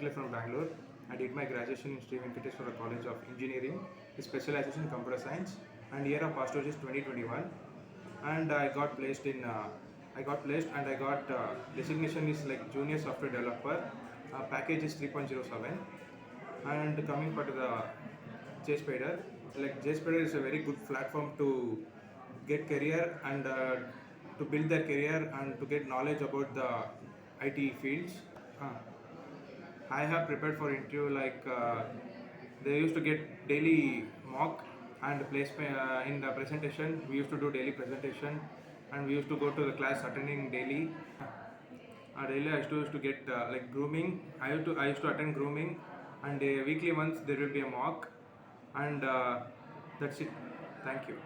basically from Bangalore. I did my graduation in Sri Venkateswara College of Engineering with specialization in computer science, and year of passed out is 2021. And I got placed in and I got designation is like junior software developer. Package is 3.07. And coming part of the Jspider, like Jspider is a very good platform to get career and to build their career and to get knowledge about the IT fields. Uh, I have prepared for interview like they used to get daily mock and placement in the presentation. We used to do daily presentation and we used to go to the class attending daily. Daily I used to get like grooming. I used to attend grooming, and weekly once there will be a mock, and that's it. Thank you.